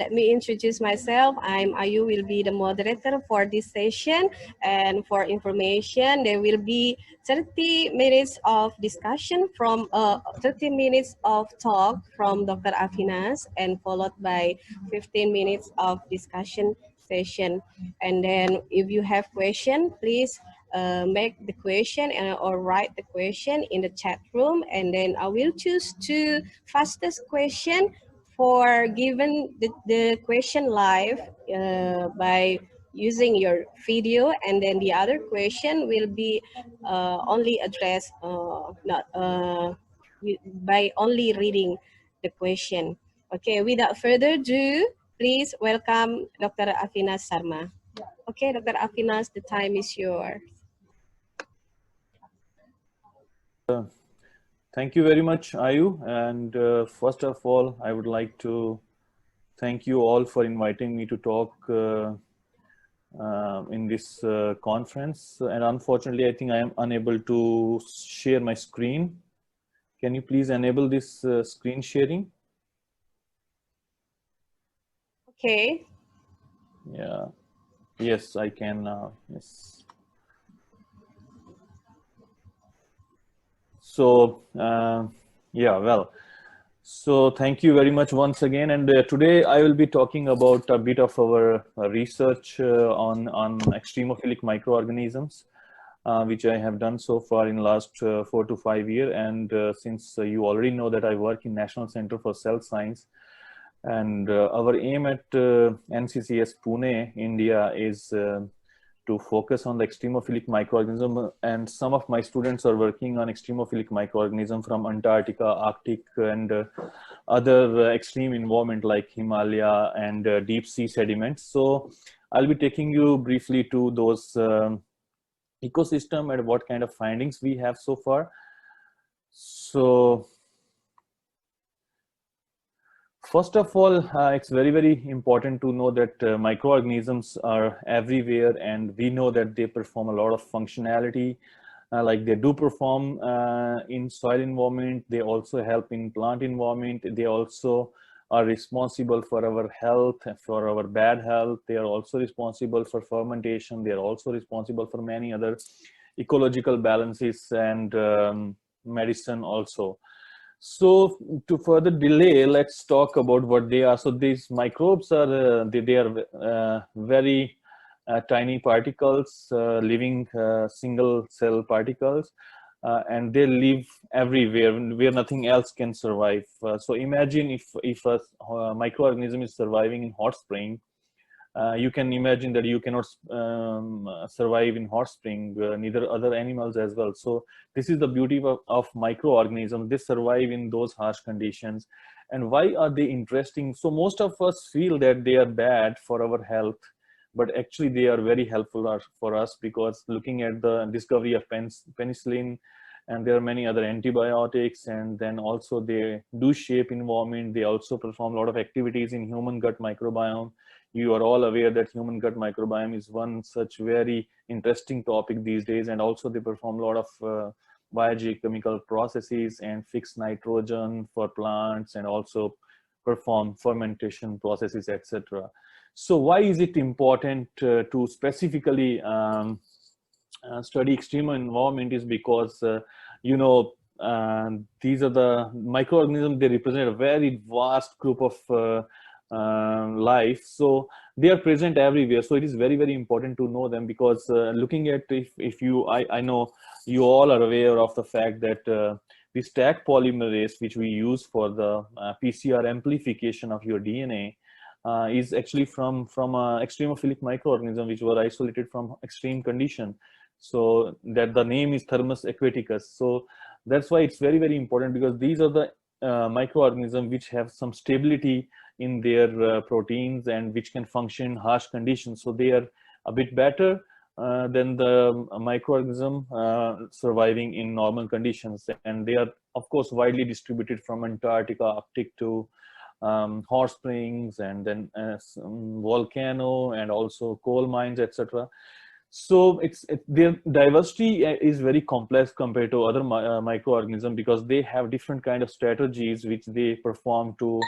let me introduce myself. I'm Ayu, will be the moderator for this session. And for information, there will be 30 minutes of discussion from 30 minutes of talk from Dr. Avinash and followed by 15 minutes of discussion session. And then if you have question, please make the question or write the question in the chat room, and then I will choose two fastest question for given the question live by using your video, and then the other question will be only addressed not by only reading the question. Okay, without further ado, please welcome Dr. Avinash Sharma. Okay, Dr. Avinash, the time is yours. Thank you very much, Ayu. And first of all, I would like to thank you all for inviting me to talk in this conference. And unfortunately, I think I am unable to share my screen. Can you please enable this screen sharing? Okay. Yeah. Yes, I can now. Yes. So, yeah, well, so thank you very much once again. And today I will be talking about a bit of our research on extremophilic microorganisms, which I have done so far in last 4 to 5 years. And since you already know that I work in National Center for Cell Science, and our aim at NCCS Pune, India, is to focus on the extremophilic microorganism, and some of my students are working on extremophilic microorganism from Antarctica, Arctic, and other extreme environment like Himalaya and deep sea sediments. So I'll be taking you briefly to those ecosystem and what kind of findings we have so far. So first of all, it's very, very important to know that microorganisms are everywhere, and we know that they perform a lot of functionality. Like they do perform in soil environment, they also help in plant environment, they also are responsible for our health, for our bad health, they are also responsible for fermentation, they are also responsible for many other ecological balances and medicine also. So to further delay, let's talk about what they are. So these microbes are, they are very tiny particles, living single cell particles, and they live everywhere where nothing else can survive. So imagine if a microorganism is surviving in hot spring, you can imagine that you cannot survive in hot spring, neither other animals as well. So this is the beauty of microorganisms. They survive in those harsh conditions. And why are they interesting? So most of us feel that they are bad for our health, but actually they are very helpful for us, because looking at the discovery of penicillin, and there are many other antibiotics, and then also they do shape environment. They also perform a lot of activities in human gut microbiome. You are all aware that human gut microbiome is one such very interesting topic these days, and also they perform a lot of biogeochemical processes and fix nitrogen for plants, and also perform fermentation processes, etc. So why is it important to specifically study extreme environment? Is because you know, these are the microorganisms. They represent a very vast group of life, so they are present everywhere. So it is very, very important to know them, because looking at if you I know you all are aware of the fact that the stack polymerase, which we use for the PCR amplification of your DNA, is actually from extremophilic microorganism which were isolated from extreme condition. So that the name is Thermus aquaticus. So that's why it's very, very important, because these are the microorganisms which have some stability in their proteins, and which can function in harsh conditions. So they are a bit better than the microorganism surviving in normal conditions. And they are, of course, widely distributed from Antarctica, Arctic to hot springs, and then volcano, and also coal mines, etc. So their diversity is very complex compared to other microorganisms, because they have different kind of strategies which they perform to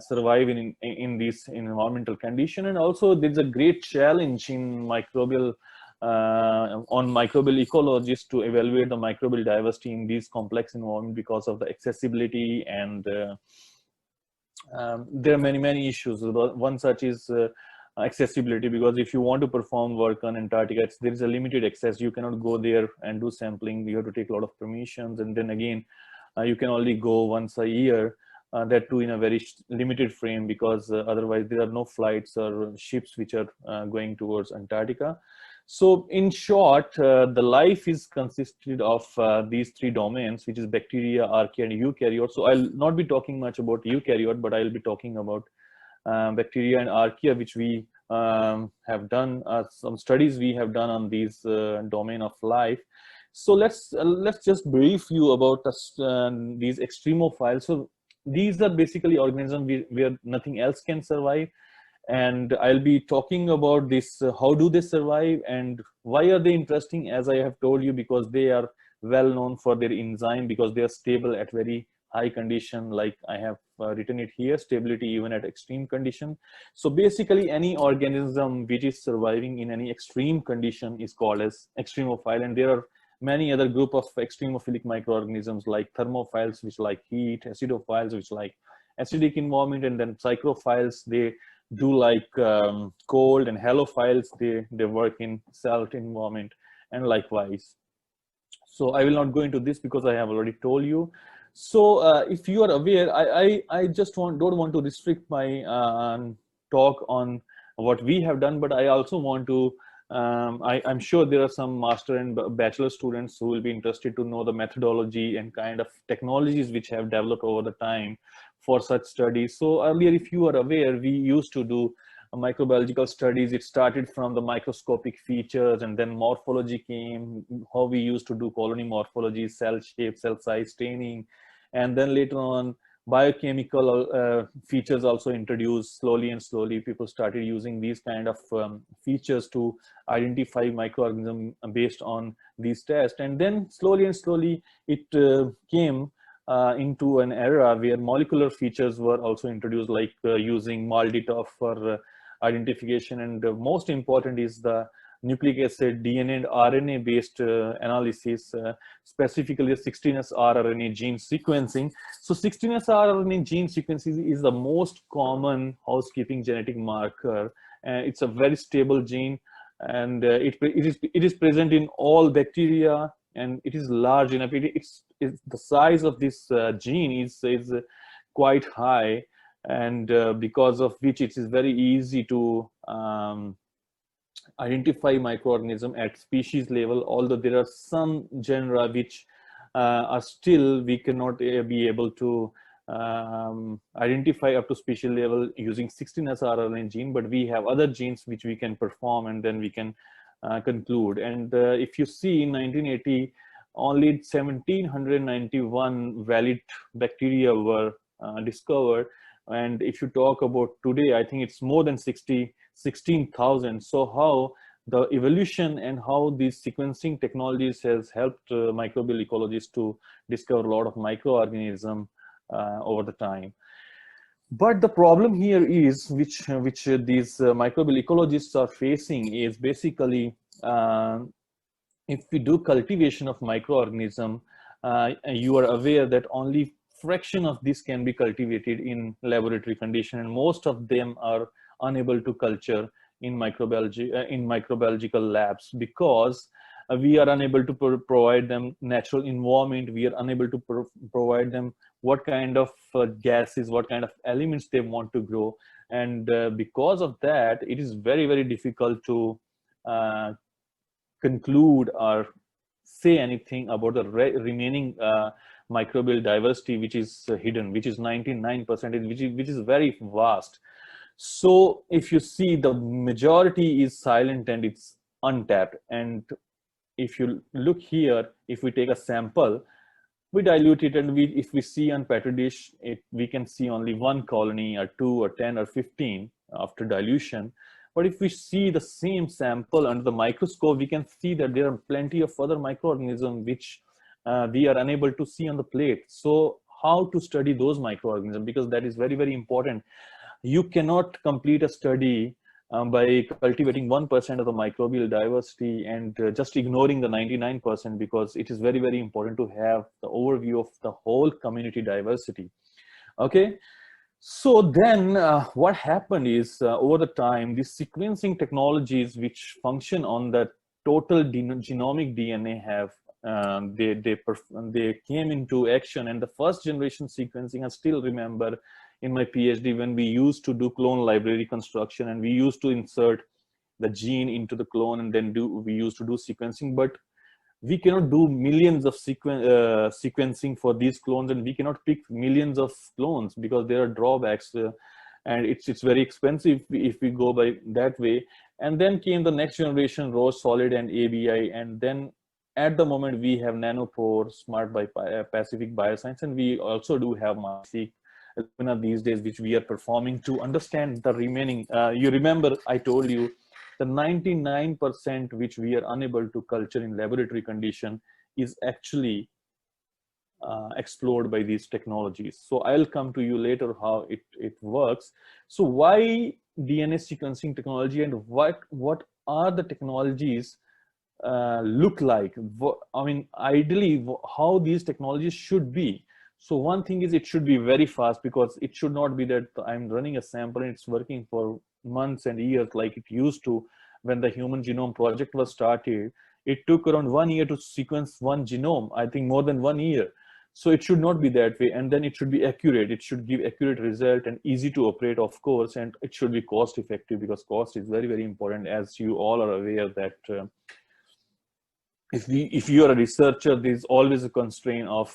survive in this environmental condition. And also there's a great challenge in microbial on microbial ecologists to evaluate the microbial diversity in these complex environment, because of the accessibility, and there are many issues. One such is accessibility, because if you want to perform work on Antarctica, there is a limited access. You cannot go there and do sampling. You have to take a lot of permissions, and then again, you can only go once a year, that too in a very limited frame, because otherwise there are no flights or ships which are going towards Antarctica. So in short, the life is consisted of these three domains, which is bacteria, archaea, and eukaryote. So I'll not be talking much about eukaryote, but I'll be talking about bacteria and archaea, which we have done some studies we have done on these domain of life. So let's just brief you about these extremophiles. So these are basically organisms where nothing else can survive, and I'll be talking about this, how do they survive and why are they interesting, as I have told you, because they are well known for their enzyme, because they are stable at very high condition, like I have written it here, stability even at extreme condition. So basically any organism which is surviving in any extreme condition is called as extremophile. And there are many other group of extremophilic microorganisms, like thermophiles, which like heat, acidophiles, which like acidic environment, and then psychrophiles, they do like cold, and halophiles, they work in salt environment, and likewise. So I will not go into this because I have already told you. So if you are aware, I just don't want to restrict my talk on what we have done, but I also want to, I'm sure there are some master and bachelor students who will be interested to know the methodology and kind of technologies which have developed over the time for such studies. So earlier, if you are aware, we used to do microbiological studies. It started from the microscopic features, and then morphology came, how we used to do colony morphology, cell shape, cell size, staining, and then later on biochemical features also introduced. Slowly and slowly people started using these kind of features to identify microorganisms based on these tests. And then slowly and slowly it came into an era where molecular features were also introduced, like using MALDI-TOF for identification. And most important is the nucleic acid, DNA, and RNA based analysis, specifically 16S rRNA gene sequencing. So 16S rRNA gene sequencing is the most common housekeeping genetic marker. It's a very stable gene, and it is present in all bacteria, and it is large enough. It's the size of this gene is quite high, and because of which it is very easy to identify microorganism at species level, although there are some genera which are still we cannot be able to identify up to species level using 16S rRNA gene, but we have other genes which we can perform, and then we can conclude. And if you see, in 1980, only 1791 valid bacteria were discovered, and if you talk about today, I think it's more than 16,000. So how the evolution and how these sequencing technologies has helped microbial ecologists to discover a lot of microorganisms over the time. But the problem here is, which these microbial ecologists are facing, is basically if we do cultivation of microorganism, you are aware that only fraction of this can be cultivated in laboratory condition, and most of them are unable to culture in microbiological labs, because we are unable to provide them natural environment. We are unable to provide them what kind of gases, what kind of elements they want to grow. And because of that, it is very, very difficult to conclude or say anything about the remaining microbial diversity, which is hidden, which is 99%, which is very vast. So if you see, the majority is silent and it's untapped. And if you look here, if we take a sample, we dilute it, and if we see on petri dish, we can see only one colony or 2 or 10 or 15 after dilution. But if we see the same sample under the microscope, we can see that there are plenty of other microorganisms which we are unable to see on the plate. So how to study those microorganisms? Because that is very, very important. You cannot complete a study by cultivating 1% of the microbial diversity and just ignoring the 99%, because it is very, very important to have the overview of the whole community diversity. Okay, so then what happened is over the time, these sequencing technologies which function on the total genomic DNA have they came into action. And the first generation sequencing, I still remember in my PhD when we used to do clone library construction, and we used to insert the gene into the clone, and then we used to do sequencing. But we cannot do millions of sequencing for these clones, and we cannot pick millions of clones because there are drawbacks, and it's very expensive if we go by that way. And then came the next generation, raw solid and ABI, and then at the moment we have nanopore, smart by Pacific Bioscience, and we also do have SMIC these days, which we are performing to understand the remaining. You remember I told you the 99% which we are unable to culture in laboratory condition is actually explored by these technologies. So I'll come to you later how it works. So why DNA sequencing technology, and what are the technologies look like? I mean, ideally, how these technologies should be. So one thing is it should be very fast, because it should not be that I'm running a sample and it's working for months and years like it used to when the Human Genome Project was started. It took around 1 year to sequence one genome, I think more than 1 year. So it should not be that way. And then it should be accurate. It should give accurate result and easy to operate, of course, and it should be cost effective, because cost is very, very important, as you all are aware that if you are a researcher, there's always a constraint of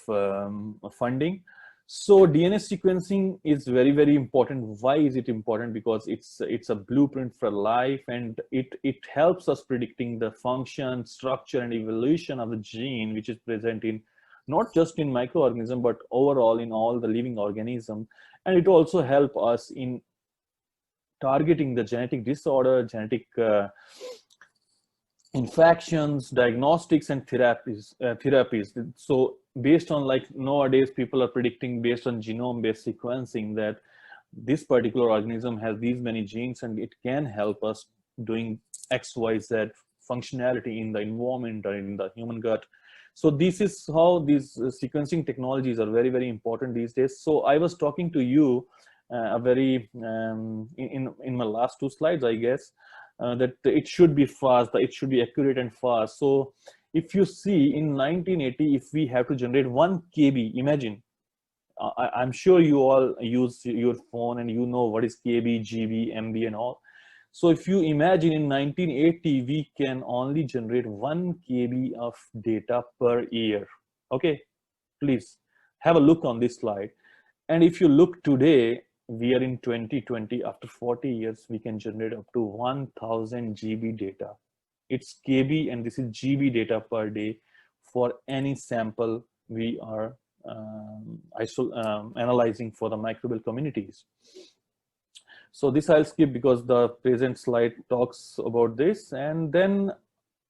funding. So DNA sequencing is very, very important. Why is it important? Because it's a blueprint for life, and it helps us predicting the function, structure, and evolution of the gene, which is present in not just in microorganism, but overall in all the living organism. And it also helps us in targeting the genetic disorder, genetic infections, diagnostics, and therapies. So based on, like, nowadays people are predicting based on genome-based sequencing that this particular organism has these many genes, and it can help us doing XYZ functionality in the environment or in the human gut. So this is how these sequencing technologies are very, very important these days. So I was talking to you in my last 2 slides, I guess, that it should be fast, it should be accurate and fast. So if you see in 1980, if we have to generate 1 KB, imagine, I'm sure you all use your phone and you know what is KB, GB, MB and all. So if you imagine in 1980, we can only generate 1 KB of data per year. Okay, please have a look on this slide. And if you look today, we are in 2020, after 40 years, we can generate up to 1000 GB data. It's KB and this is GB data per day for any sample we are analyzing for the microbial communities. So this I'll skip because the present slide talks about this. And then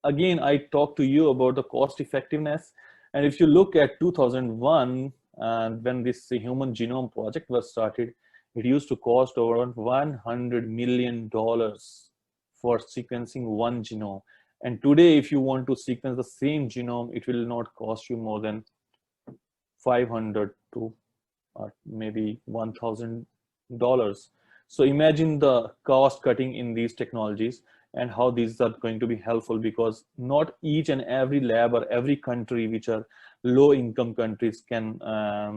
again, I talk to you about the cost effectiveness. And if you look at 2001, when this Human Genome Project was started, it used to cost around $100 million for sequencing 1 genome. And today, if you want to sequence the same genome, it will not cost you more than $500 to maybe $1,000. So imagine the cost cutting in these technologies and how these are going to be helpful, because not each and every lab or every country which are low income countries can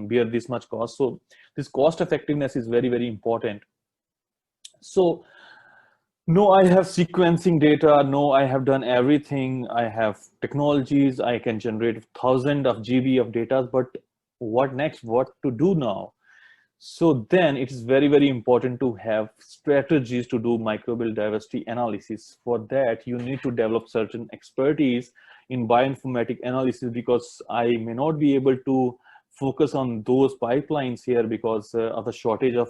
bear this much cost. So this cost effectiveness is very, very important. So no, I have sequencing data. No, I have done everything. I have technologies. I can generate thousands of GB of data, but what next? What to do now? So then it is very, very important to have strategies to do microbial diversity analysis. For that, you need to develop certain expertise in bioinformatic analysis, because I may not be able to focus on those pipelines here because of the shortage of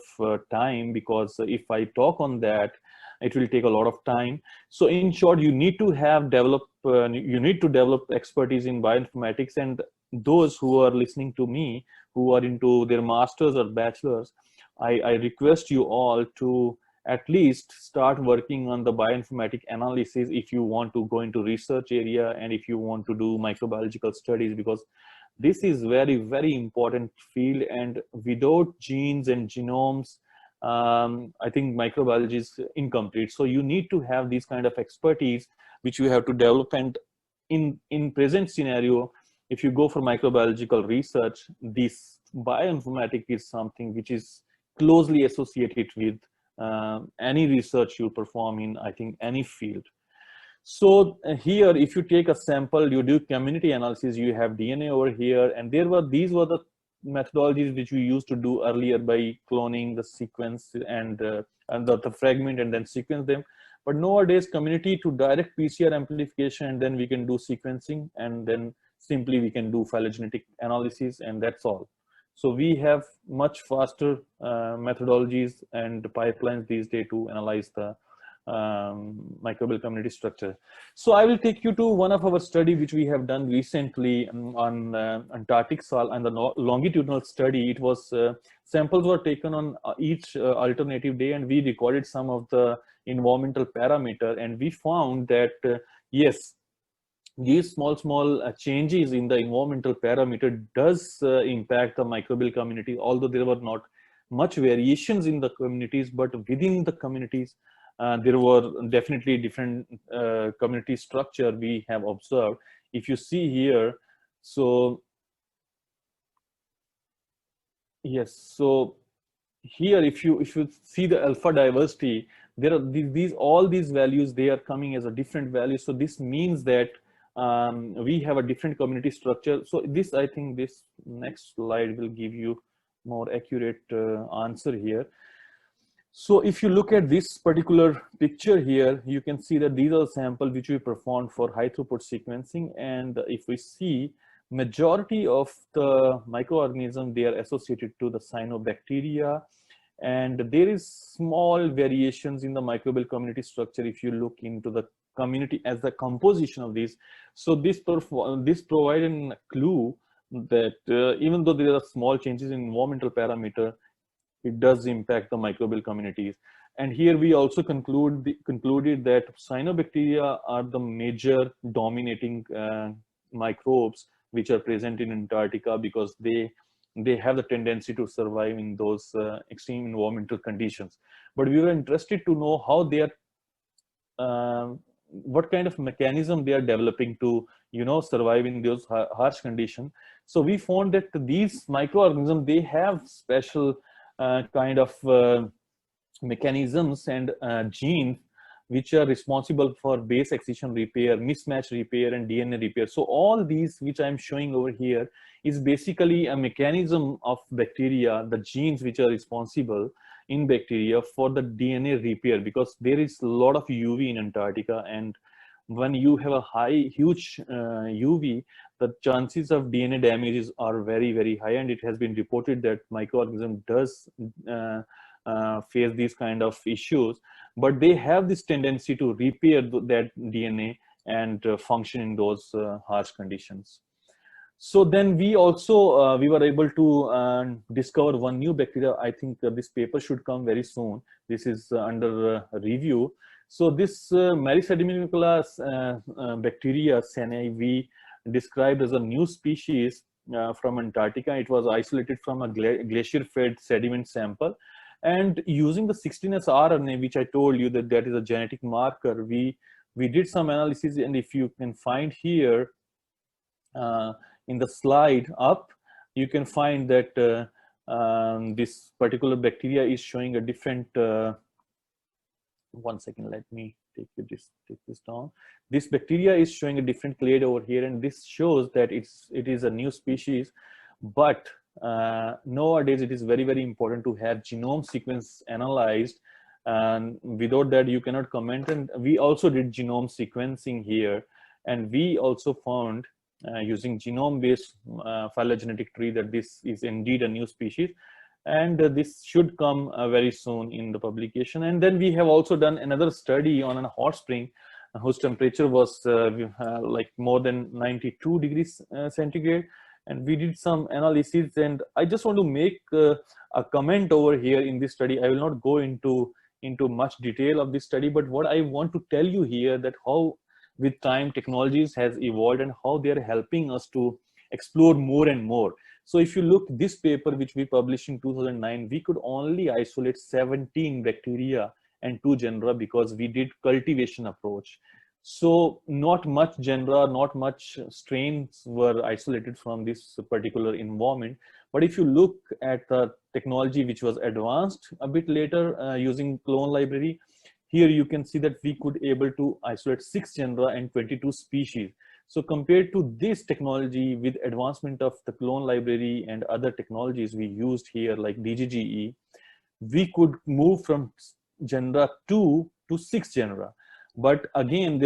time. Because if I talk on that, It will take a lot of time. So in short, you need to develop expertise in bioinformatics. And those who are listening to me, who are into their masters or bachelors, I request you all to at least start working on the bioinformatic analysis if you want to go into research area and if you want to do microbiological studies, because this is very, very important field. And without genes and genomes, I think microbiology is incomplete. So you need to have these kind of expertise which you have to develop. And in present scenario, if you go for microbiological research, this bioinformatics is something which is closely associated with any research you perform in, I think, any field. So here, if you take a sample, you do community analysis, you have DNA over here, and these were the methodologies which we used to do earlier by cloning the sequence and the fragment and then sequence them. But nowadays, community to direct PCR amplification, and then we can do sequencing, and then simply we can do phylogenetic analysis, and that's all. So we have much faster methodologies and pipelines these days to analyze the microbial community structure. So I will take you to one of our study which we have done recently on Antarctic soil, and the longitudinal study. It was samples were taken on each alternative day, and we recorded some of the environmental parameter, and we found that yes, these small changes in the environmental parameter does impact the microbial community, although there were not much variations in the communities, but within the communities there were definitely different community structure we have observed. If you see here, so yes, so here if you see the alpha diversity, there are all these values, they are coming as a different value. So this means that we have a different community structure. So this, I think this next slide will give you more accurate answer here. So if you look at this particular picture here, you can see that these are samples which we performed for high throughput sequencing. And if we see, majority of the microorganisms, they are associated to the cyanobacteria. And there is small variations in the microbial community structure if you look into the community as the composition of these. So this provided a clue that even though there are small changes in environmental parameter, it does impact the microbial communities. And here we also concluded that cyanobacteria are the major dominating microbes which are present in Antarctica, because they have the tendency to survive in those extreme environmental conditions. But we were interested to know how they are, what kind of mechanism they are developing to, survive in those harsh conditions. So we found that these microorganisms, they have special kind of mechanisms and genes which are responsible for base excision repair, mismatch repair, and DNA repair. So all these which I'm showing over here is basically a mechanism of bacteria, the genes which are responsible in bacteria for the DNA repair, because there is a lot of UV in Antarctica, and when you have a huge UV, the chances of DNA damages are very, very high. And it has been reported that microorganism does face these kind of issues, but they have this tendency to repair that DNA and function in those harsh conditions. So then we also we were able to discover one new bacteria. I think this paper should come very soon. This is under review. So this Merisedimenticula bacteria Sanae, we described as a new species from Antarctica. It was isolated from a glacier-fed sediment sample. And using the 16S RNA, which I told you that is a genetic marker, we did some analysis. And if you can find here in the slide up, you can find that this particular bacteria is showing a different, one second, let me take this down. This bacteria is showing a different clade over here, and this shows that it is a new species. But nowadays it is very, very important to have genome sequence analyzed, and without that you cannot comment. And we also did genome sequencing here, and we also found using genome based phylogenetic tree that this is indeed a new species. and this should come very soon in the publication. And then we have also done another study on a hot spring whose temperature was like more than 92 degrees centigrade, and we did some analysis. And I just want to make a comment over here in this study. I will not go into much detail of this study, but what I want to tell you here, that how with time technologies has evolved and how they are helping us to explore more and more. So if you look this paper which we published in 2009, we could only isolate 17 bacteria and 2 genera because we did cultivation approach. So not much genera, not much strains were isolated from this particular environment. But if you look at the technology which was advanced a bit later using clone library, here you can see that we could able to isolate 6 genera and 22 species. So compared to this technology, with advancement of the clone library and other technologies we used here like DGGE, we could move from genera 2 to 6 genera. But again,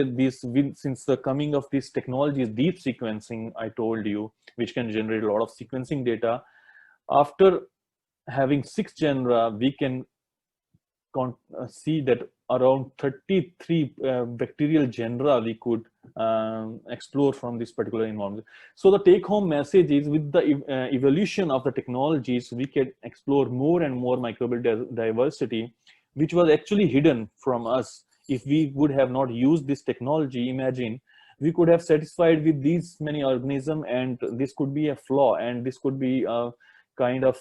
since the coming of these technologies, deep sequencing, I told you, which can generate a lot of sequencing data, after having 6 genera, we can see that around 33 bacterial genera we could explore from this particular environment. So the take-home message is, with the evolution of the technologies, we can explore more and more microbial diversity, which was actually hidden from us. If we would have not used this technology, imagine we could have satisfied with these many organisms, and this could be a flaw, and this could be a kind of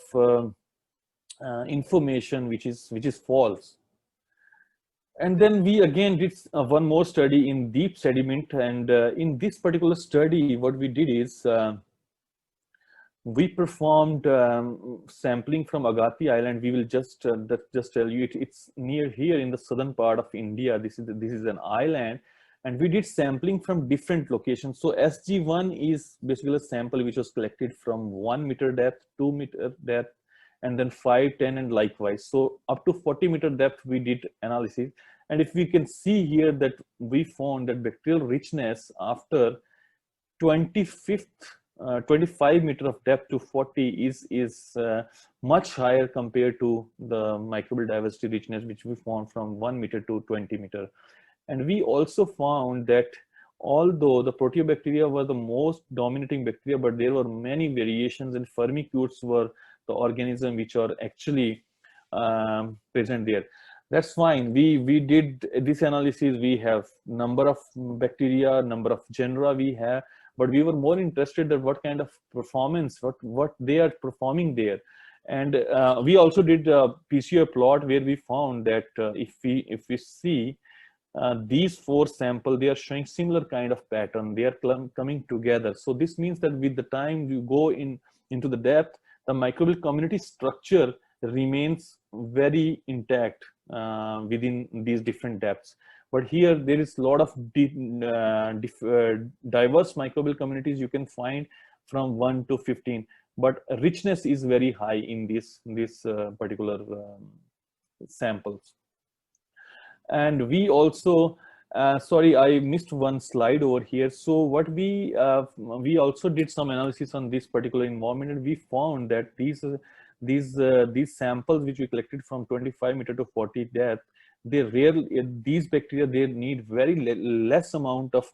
information which is false. And then we again did one more study in deep sediment, and in this particular study what we did is we performed sampling from Agati Island. We will just tell you, it's near here in the southern part of India. This is an island, and we did sampling from different locations. So SG1 is basically a sample which was collected from 1 meter depth, 2 meter depth, and then 5, 10, and likewise. So up to 40 meter depth we did analysis. And if we can see here that we found that bacterial richness after 25 meter of depth to 40 is much higher compared to the microbial diversity richness which we found from 1 meter to 20 meter. And we also found that although the proteobacteria were the most dominating bacteria, but there were many variations, and firmicutes were the organism which are actually present there. That's fine. We did this analysis. We have number of bacteria, number of genera we have, but we were more interested in what kind of performance, what they are performing there. And we also did a PCR plot where we found that if we see these 4 samples, they are showing similar kind of pattern. They are coming together. So this means that with the time you go into the depth, the microbial community structure remains very intact within these different depths. But here there is a lot of diverse microbial communities you can find from 1 to 15, but richness is very high in this particular samples. And we also sorry, I missed one slide over here. So what we also did some analysis on this particular environment, and we found that these samples which we collected from 25 meter to 40 depth, these bacteria, they need very less amount of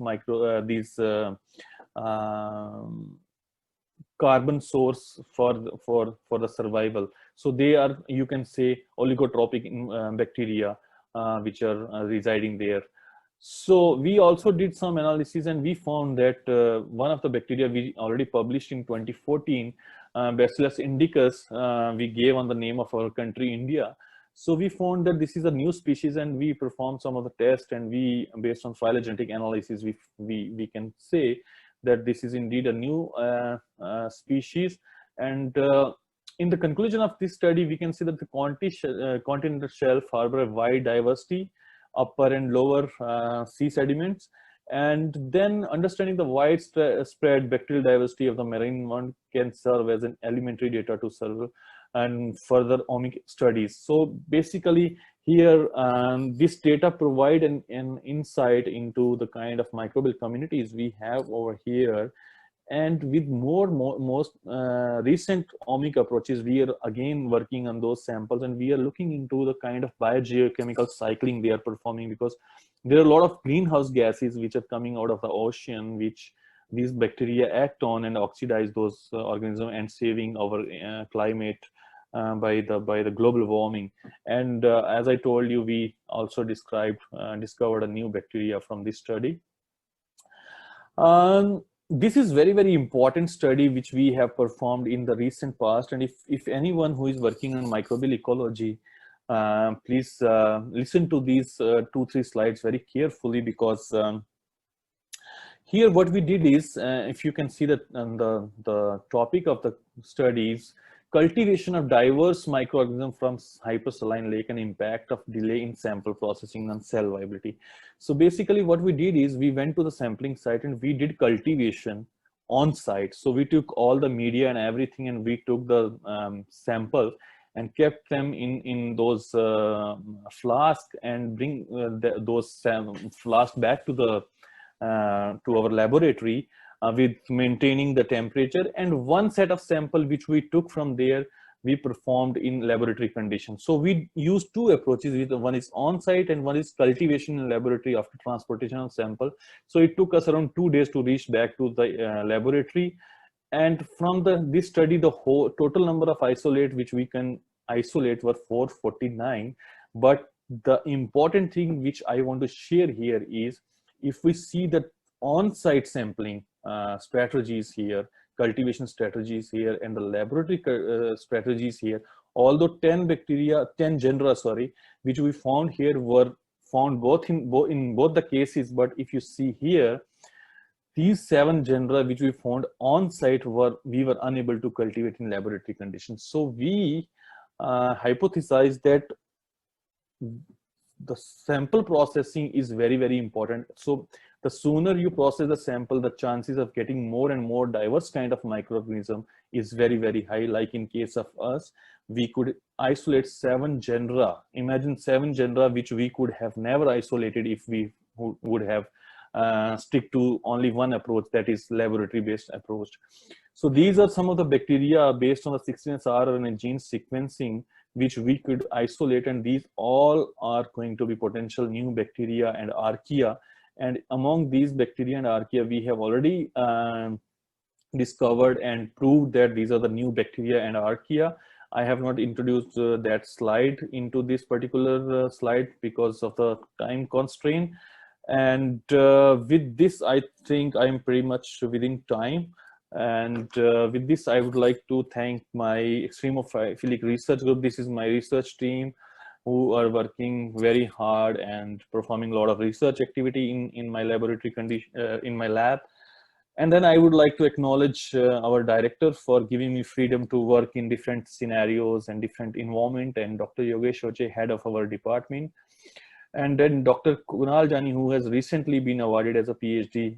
carbon source for the survival. So they are, you can say, oligotropic bacteria which are residing there. So we also did some analysis, and we found that one of the bacteria we already published in 2014, Bacillus indicus, we gave on the name of our country, India. So we found that this is a new species, and we performed some of the tests, and we, based on phylogenetic analysis, we can say that this is indeed a new species. And in the conclusion of this study, we can see that the continental shelf harbor a wide diversity, upper and lower sea sediments. And then understanding the widespread bacterial diversity of the marine environment can serve as an elementary data to serve and further omic studies. So basically here, this data provide an insight into the kind of microbial communities we have over here. And with most recent omic approaches, we are again working on those samples, and we are looking into the kind of biogeochemical cycling they are performing, because there are a lot of greenhouse gases which are coming out of the ocean, which these bacteria act on and oxidize those organisms and saving our climate by the global warming. And as I told you, we also discovered a new bacteria from this study. This is very important study which we have performed in the recent past, and if anyone who is working on microbial ecology, please listen to these 2-3 slides very carefully, because here what we did is, if you can see that the topic of the studies, cultivation of diverse microorganisms from hypersaline lake and impact of delay in sample processing on cell viability. So basically what we did is we went to the sampling site and we did cultivation on site. So we took all the media and everything, and we took the sample and kept them in those flasks, and bring those flasks back to the to our laboratory, with maintaining the temperature. And one set of sample which we took from there, we performed in laboratory conditions. So we used two approaches. One is on-site and one is cultivation in laboratory after transportation of sample. So it took us around 2 days to reach back to the laboratory. And from this study, the whole total number of isolate which we can isolate were 449. But the important thing which I want to share here is, if we see the on-site sampling strategies here, cultivation strategies here, and the laboratory strategies here, although 10 genera, which we found here were found in both the cases, but if you see here, these 7 genera which we found on site we were unable to cultivate in laboratory conditions. So we hypothesized that the sample processing is very important. So the sooner you process the sample, the chances of getting more and more diverse kind of microorganism is very high. Like in case of us, we could isolate 7 genera. Imagine 7 genera which we could have never isolated if we would have stick to only one approach, that is laboratory based approach. So these are some of the bacteria based on the 16S RNA gene sequencing which we could isolate, and these all are going to be potential new bacteria and archaea. And among these bacteria and archaea, we have already discovered and proved that these are the new bacteria and archaea. I have not introduced that slide into this particular slide because of the time constraint. And with this, I think I'm pretty much within time. And with this, I would like to thank my extremophilic research group. This is my research team who are working very hard and performing a lot of research activity in my laboratory condition, in my lab. And then I would like to acknowledge our director for giving me freedom to work in different scenarios and different environment, and Dr. Yogesh Oche, head of our department. And then Dr. Kunal Jani, who has recently been awarded as a PhD,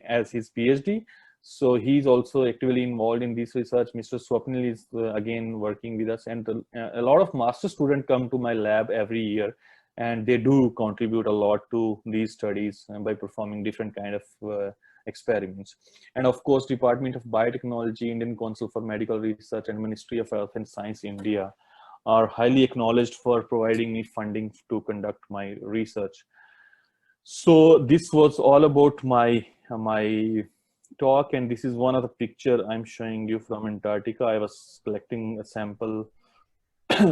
as his PhD. So he's also actively involved in this research. Mr. Swapnil is again working with us, and a lot of master students come to my lab every year, and they do contribute a lot to these studies by performing different kind of experiments. And of course, Department of Biotechnology, Indian Council for Medical Research, and Ministry of Health and Science India are highly acknowledged for providing me funding to conduct my research. So this was all about my talk, and this is one of the picture I'm showing you from Antarctica. I was collecting a sample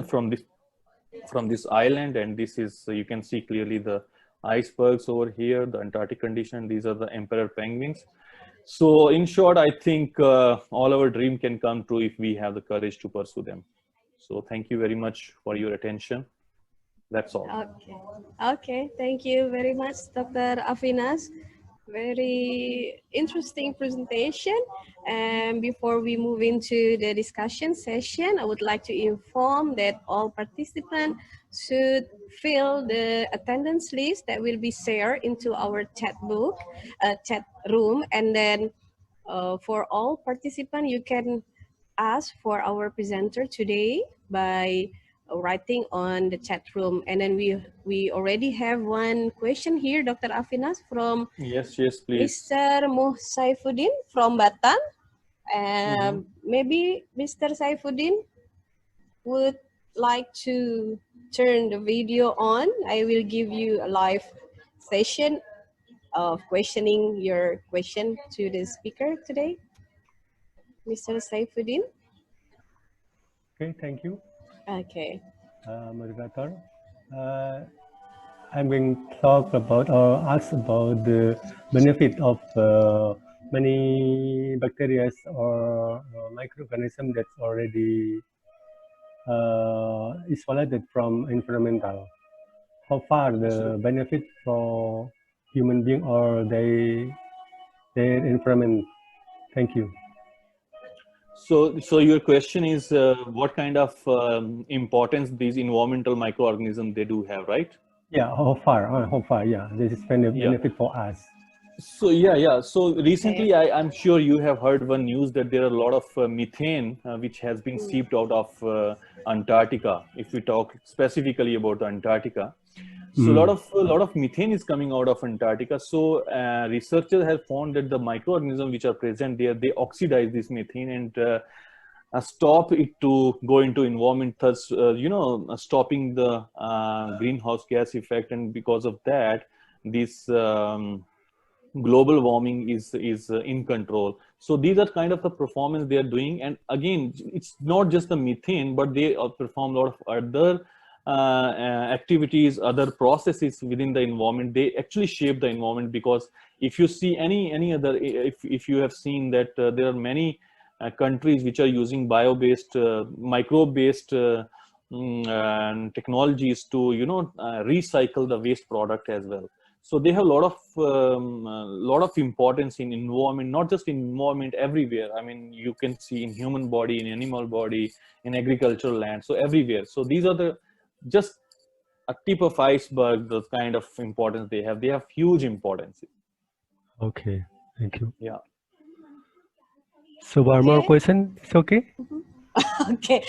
from this island, and this is, so you can see clearly the icebergs over here, the Antarctic condition. These are the emperor penguins. So in short, I think all our dream can come true if we have the courage to pursue them. So thank you very much for your attention. That's all. Okay. Thank you very much, Dr. Avinash. Very interesting presentation. And before we move into the discussion session, I would like to inform that all participants should fill the attendance list that will be shared into our chat room. And then for all participants, you can ask for our presenter today by writing on the chat room. And then we already have one question here, Dr. Avinash, from Yes, yes, please. Mr. Saifuddin from Batam. Mm-hmm. Maybe Mr. Saifuddin would like to turn the video on. I will give you a live session of questioning your question to the speaker today. Mr. Saifuddin. Okay, thank you, Okay. moderator. I'm going to talk about or ask about the benefit of many bacteria or microorganisms that's already isolated from environmental. How far the benefit for human being or their environment? Thank you. So your question is what kind of importance these environmental microorganisms they do have, right? Yeah, how far? Yeah, this is benefit for us. So yeah. So recently, I'm sure you have heard one news that there are a lot of methane which has been seeped out of Antarctica. If we talk specifically about Antarctica, so a lot of methane is coming out of Antarctica. So researchers have found that the microorganisms which are present there, they oxidize this methane and stop it to go into environment, thus stopping the greenhouse gas effect. And because of that, this global warming is in control. So these are kind of the performance they are doing. And again, it's not just the methane, but they perform a lot of other activities, other processes within the environment. They actually shape the environment, because if you see any other, if you have seen that there are many countries which are using bio-based, microbe-based technologies to recycle the waste product as well. So they have a lot of importance in environment, not just in environment, everywhere. I mean, you can see in human body, in animal body, in agricultural land, so everywhere. So these are the just a tip of iceberg, the kind of importance they have. They have huge importance. Okay, thank you. Yeah. So one more question, it's okay? Okay.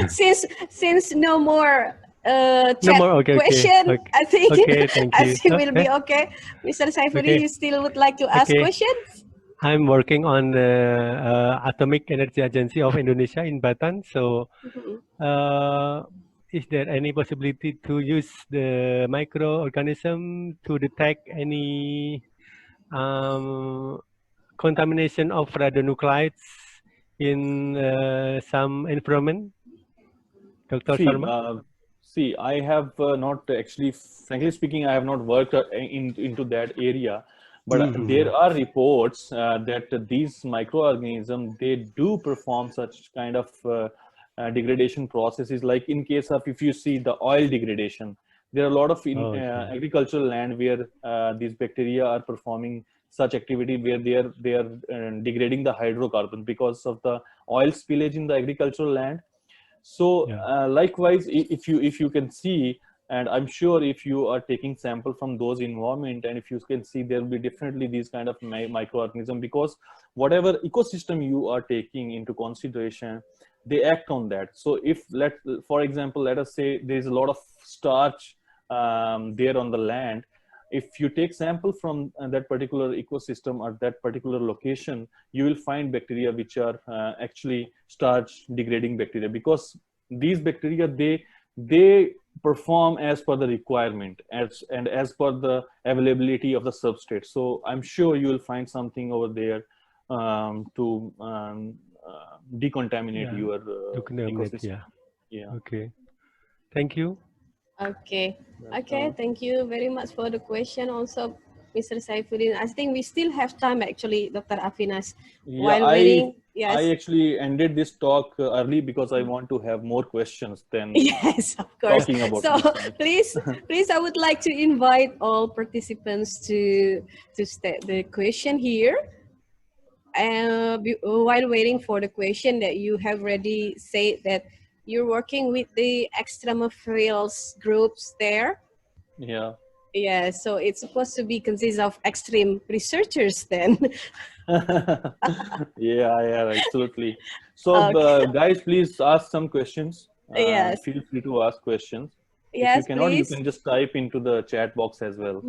since no more chat question, okay. I think Thank I you. think will be okay. Mr. Saifuddin, you still would like to ask questions? I'm working on the Atomic Energy Agency of Indonesia in Batam. So, is there any possibility to use the microorganism to detect any contamination of radionuclides in some environment? Dr. Sharma? See, I have not actually, frankly speaking, I have not worked into that area. But there are reports that these microorganisms, they do perform such kind of degradation processes. Like in case of, if you see the oil degradation, there are a lot of agricultural land where these bacteria are performing such activity, where they are degrading the hydrocarbon because of the oil spillage in the agricultural land. So likewise, if you can see, and I'm sure if you are taking sample from those environment, and if you can see, there will be definitely these kind of microorganisms, because whatever ecosystem you are taking into consideration, they act on that. So if for example, let us say there is a lot of starch there on the land. If you take sample from that particular ecosystem or that particular location, you will find bacteria which are actually starch degrading bacteria, because these bacteria, they perform as per the requirement and as per the availability of the substrate. So I'm sure you will find something over there to decontaminate your ecosystem. Yeah. Okay. Thank you. Okay. Okay. Thank you very much for the question. Also, Mr. Saifuddin, I think we still have time actually, Dr. Avinash. While waiting, yes. I actually ended this talk early because I want to have more questions than yes, of course. Talking about so please, I would like to invite all participants to state the question here. While waiting for the question, that you have already said that you're working with the extremophils groups there. Yeah. Yeah, so it's supposed to be consist of extreme researchers then. yeah, absolutely. So guys, please ask some questions. Yes. Feel free to ask questions. If you Yes, cannot, you please. can just type into the chat box as well.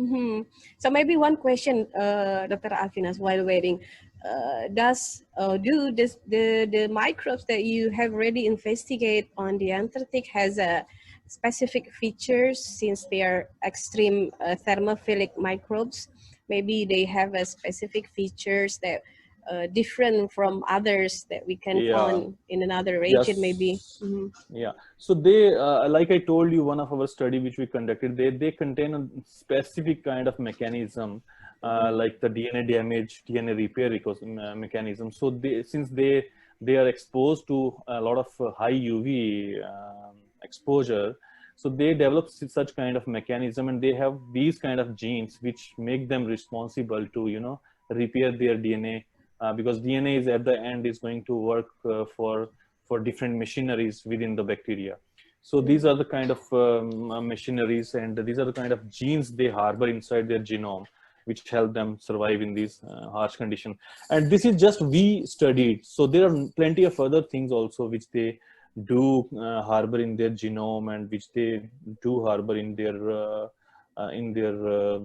So maybe one question, Dr. Avinash, while waiting, do the microbes that you have already investigated on the Antarctic has a specific features since they are extreme thermophilic microbes? Maybe they have a specific features that different from others that we can Yeah. find in another region, maybe. Yes. Yeah. So they, like I told you, one of our study which we conducted, they contain a specific kind of mechanism, like the DNA damage, DNA repair mechanism. So since they are exposed to a lot of high UV exposure, so they develop such kind of mechanism, and they have these kind of genes which make them responsible to, repair their DNA, because DNA is at the end is going to work for different machineries within the bacteria. So these are the kind of machineries, and these are the kind of genes they harbor inside their genome, which help them survive in these harsh conditions. And this is just we studied. So there are plenty of other things also which they do harbor in their genome, and which they do harbor in their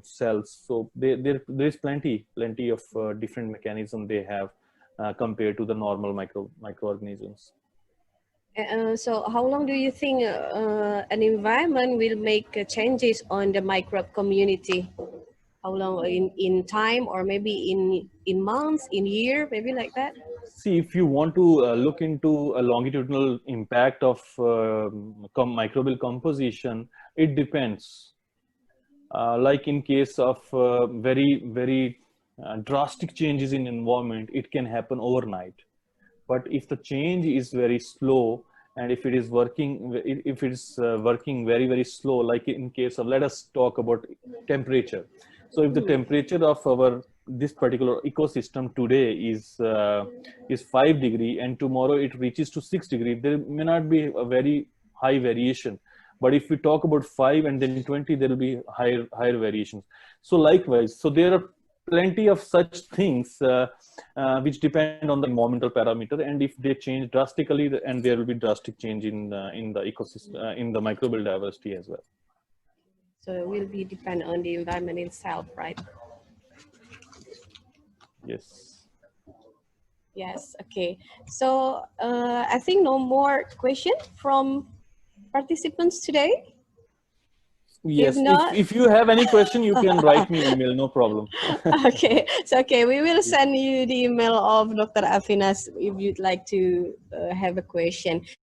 cells. So there is plenty of different mechanism they have compared to the normal microorganisms. So how long do you think an environment will make changes on the microbe community? How long in time, or maybe in months, in year, maybe like that? See, if you want to look into a longitudinal impact of microbial composition, it depends. Like in case of very drastic changes in environment, it can happen overnight. But if the change is very slow, and if it is working, if it is working very slow, like in case of, let us talk about temperature. So if the temperature of this particular ecosystem today is 5 degree, and tomorrow it reaches to 6 degree, there may not be a very high variation. But if we talk about 5 and then 20, there will be higher variations. So likewise, so there are plenty of such things which depend on the environmental parameter, and if they change drastically, and there will be drastic change in the ecosystem, in the microbial diversity as well. So it will be depend on the environment itself, right? Yes. Yes. Okay. So I think no more question from participants today. Yes, not- if you have any question, you can write me email, no problem. Okay, so okay, we will send you the email of Dr. Avinash if you'd like to have a question.